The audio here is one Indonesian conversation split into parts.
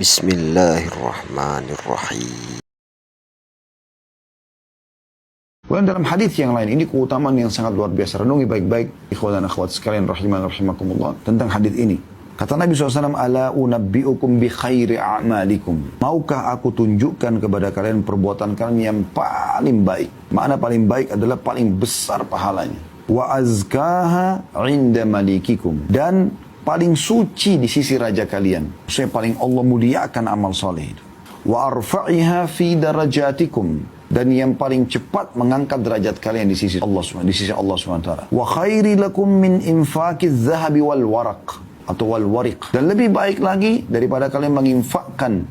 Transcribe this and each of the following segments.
Bismillahirrahmanirrahim. Kemudian dalam hadis yang lain, ini keutamaan yang sangat luar biasa. Renungi baik-baik, ikhwan dan akhwat sekalian rahimakumullah, tentang hadis ini. Kata Nabi SAW, Ala unabbi'ukum bi khairi a'malikum. Maukah aku tunjukkan kepada kalian perbuatan kalian yang paling baik. Makna paling baik adalah paling besar pahalanya. Wa azkaha inda malikikum. Dan paling suci di sisi raja kalian. Maksudnya paling Allah muliakan amal soleh. Wa arfa'iha fi darajatikum. Dan yang paling cepat mengangkat derajat kalian di sisi Allah SWT. Wa khairi lakum min infakiz zahabi wal waraq. Atau wal wariq. Dan lebih baik lagi daripada kalian menginfakkan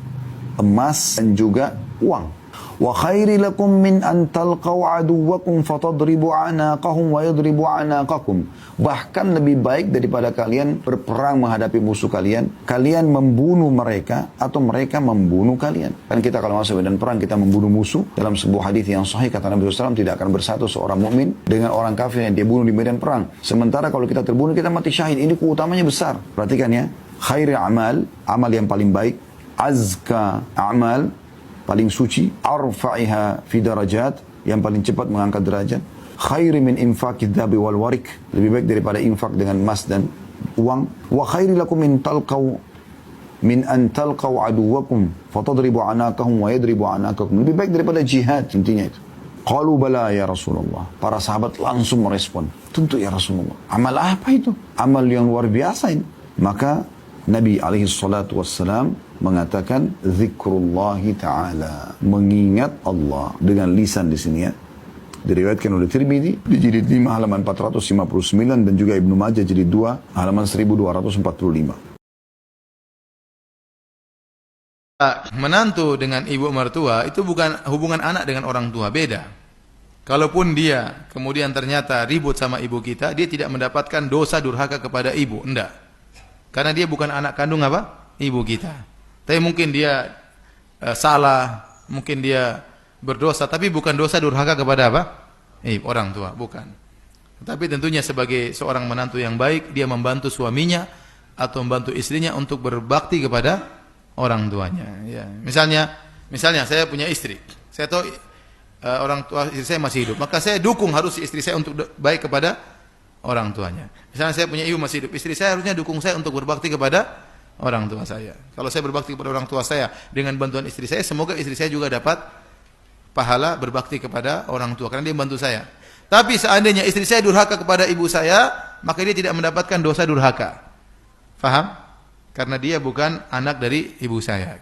emas dan juga uang. Wa khairi lakum min an talqaw aduwakum fatadribu anaqahum wa yadribu anaqakum. Bahkan lebih baik daripada kalian berperang menghadapi musuh kalian, kalian membunuh mereka atau mereka membunuh kalian. Kan kita kalau masuk medan perang kita membunuh musuh, dalam sebuah hadis yang sahih kata Nabi SAW, tidak akan bersatu seorang mukmin dengan orang kafir yang dia bunuh di medan perang. Sementara kalau kita terbunuh kita mati syahid. Ini keutamanya besar. Perhatikan ya, khairi amal, amal yang paling baik, azka amal, paling suci, arfa'iha fi darajat, yang paling cepat mengangkat derajat, khairi min infaqid dhabi wal warik, lebih baik daripada infak dengan emas dan uang, wa khairi lakum min an talqaw aduwakum fatadribu anaqahum wa yadribu anaqakum, lebih baik daripada jihad. Intinya itu. Qalu bala ya Rasulullah. Para sahabat langsung merespon, tentu ya Rasulullah. Amal apa itu? Amal yang luar biasa ini. Maka Nabi SAW mengatakan zikrullahi ta'ala, mengingat Allah dengan lisan di sini ya. Diriwayatkan oleh Tirmidzi di jilid 5 halaman 459 dan juga Ibnu Majah jilid 2 halaman 1245. Menantu dengan ibu mertua itu bukan hubungan anak dengan orang tua, beda. Kalaupun dia kemudian ternyata ribut sama ibu kita, dia tidak mendapatkan dosa durhaka kepada ibu, enggak. Karena dia bukan anak kandung apa? Ibu kita. Tapi mungkin dia salah, mungkin dia berdosa, tapi bukan dosa durhaka kepada apa? Orang tua, bukan. Tapi tentunya sebagai seorang menantu yang baik, dia membantu suaminya atau membantu istrinya untuk berbakti kepada orang tuanya. Ya. Misalnya saya punya istri, saya tahu orang tua istri saya masih hidup, maka saya dukung harus istri saya untuk baik kepada orang tuanya. Misalnya saya punya ibu masih hidup, istri saya harusnya dukung saya untuk berbakti kepada orang tua saya. Kalau saya berbakti kepada orang tua saya dengan bantuan istri saya, semoga istri saya juga dapat pahala berbakti kepada orang tua karena dia membantu saya. Tapi seandainya istri saya durhaka kepada ibu saya, maka dia tidak mendapatkan dosa durhaka. Faham? Karena dia bukan anak dari ibu saya.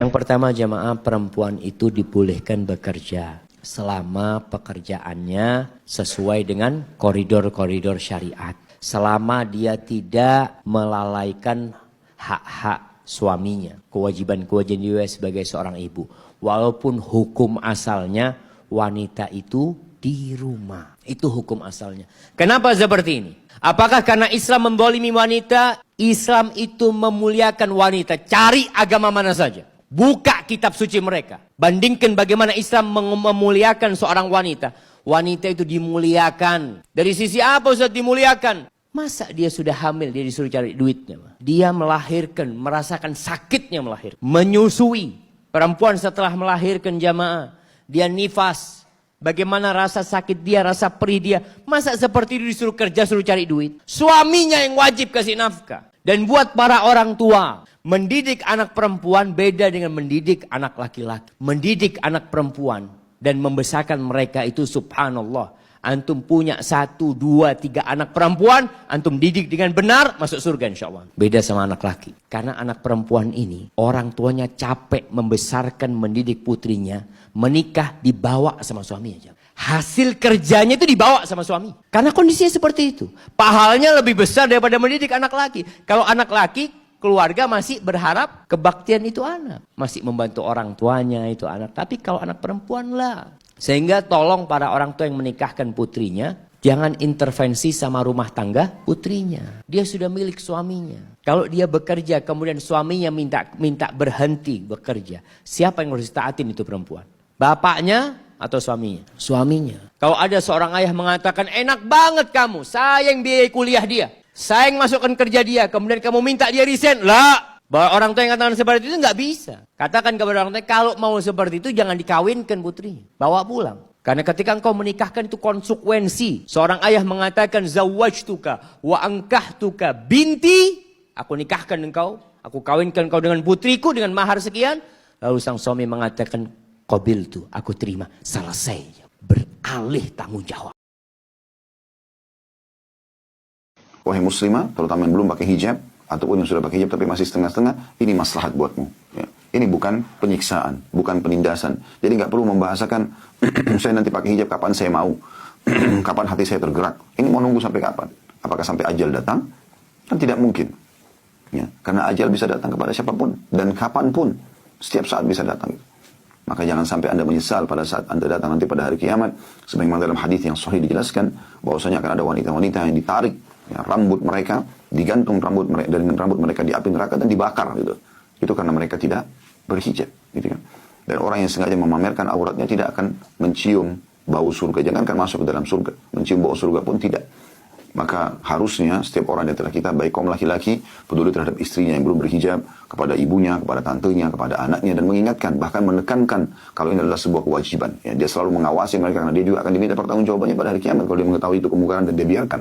Yang pertama, jamaah, perempuan itu dibolehkan bekerja selama pekerjaannya sesuai dengan koridor-koridor syariat. Selama dia tidak melalaikan hak-hak suaminya, kewajiban-kewajiban dia sebagai seorang ibu. Walaupun hukum asalnya wanita itu di rumah. Itu hukum asalnya. Kenapa seperti ini? Apakah karena Islam mendolimi wanita? Islam itu memuliakan wanita. Cari agama mana saja. Buka kitab suci mereka. Bandingkan bagaimana Islam memuliakan seorang wanita. Wanita itu dimuliakan. Dari sisi apa Ustaz dimuliakan? Masa dia sudah hamil, dia disuruh cari duitnya. Dia melahirkan, merasakan sakitnya melahirkan. Menyusui. Perempuan setelah melahirkan jamaah. Dia nifas. Bagaimana rasa sakit dia, rasa perih dia. Masa seperti itu disuruh kerja, suruh cari duit. Suaminya yang wajib kasih nafkah. Dan buat para orang tua, mendidik anak perempuan beda dengan mendidik anak laki-laki. Mendidik anak perempuan dan membesarkan mereka itu subhanallah. Antum punya 1, 2, 3 anak perempuan, antum didik dengan benar, masuk surga insya Allah. Beda sama anak laki. Karena anak perempuan ini, orang tuanya capek membesarkan, mendidik putrinya, menikah dibawa sama suaminya. Hasil kerjanya itu dibawa sama suami. Karena kondisinya seperti itu. Pahalanya lebih besar daripada mendidik anak laki. Kalau anak laki, keluarga masih berharap kebaktian itu anak. Masih membantu orang tuanya itu anak. Tapi kalau anak perempuan lah. Sehingga tolong para orang tua yang menikahkan putrinya, jangan intervensi sama rumah tangga putrinya. Dia sudah milik suaminya. Kalau dia bekerja kemudian suaminya minta berhenti bekerja, siapa yang harus taatin itu perempuan? Bapaknya atau suaminya? Suaminya. Kalau ada seorang ayah mengatakan, enak banget kamu, saya yang biayai kuliah dia. Saya yang masukkan kerja dia, kemudian kamu minta dia resign. Lah, bahwa orang tua yang katakan seperti itu nggak bisa. Katakan kepada orang tua, kalau mau seperti itu jangan dikawinkan putrinya. Bawa pulang. Karena ketika engkau menikahkan itu konsekuensi. Seorang ayah mengatakan, zawajtuka wa angkahtuka binti. Aku nikahkan engkau, aku kawinkan engkau dengan putriku dengan mahar sekian. Lalu sang suami mengatakan, qabiltu, aku terima. Selesai. Beralih tanggung jawab. Wahai muslimah, terutama yang belum pakai hijab, ataupun yang sudah pakai hijab tapi masih setengah-setengah, ini maslahat buatmu. Ya. Ini bukan penyiksaan, bukan penindasan. Jadi nggak perlu membahasakan, saya nanti pakai hijab kapan saya mau, kapan hati saya tergerak. Ini mau nunggu sampai kapan? Apakah sampai ajal datang? Kan tidak mungkin. Ya. Karena ajal bisa datang kepada siapapun, dan kapanpun, setiap saat bisa datang. Maka jangan sampai Anda menyesal pada saat Anda datang nanti pada hari kiamat. Sebagaimana dalam hadis yang sahih dijelaskan, bahwasanya akan ada wanita-wanita yang ditarik, ya, rambut mereka, digantung rambut mereka, dan rambut mereka di api neraka dan dibakar gitu. Itu karena mereka tidak berhijab, gitu kan. Dan orang yang sengaja memamerkan auratnya tidak akan mencium bau surga, jangankan masuk ke dalam surga, mencium bau surga pun tidak. Maka harusnya setiap orang di antara kita, baik kaum laki-laki, peduli terhadap istrinya yang belum berhijab, kepada ibunya, kepada tantenya, kepada anaknya, dan mengingatkan, bahkan menekankan kalau ini adalah sebuah kewajiban. Ya, dia selalu mengawasi mereka karena dia juga akan diminta pertanggungjawabannya pada hari kiamat kalau dia mengetahui itu kemungkaran dan dia biarkan.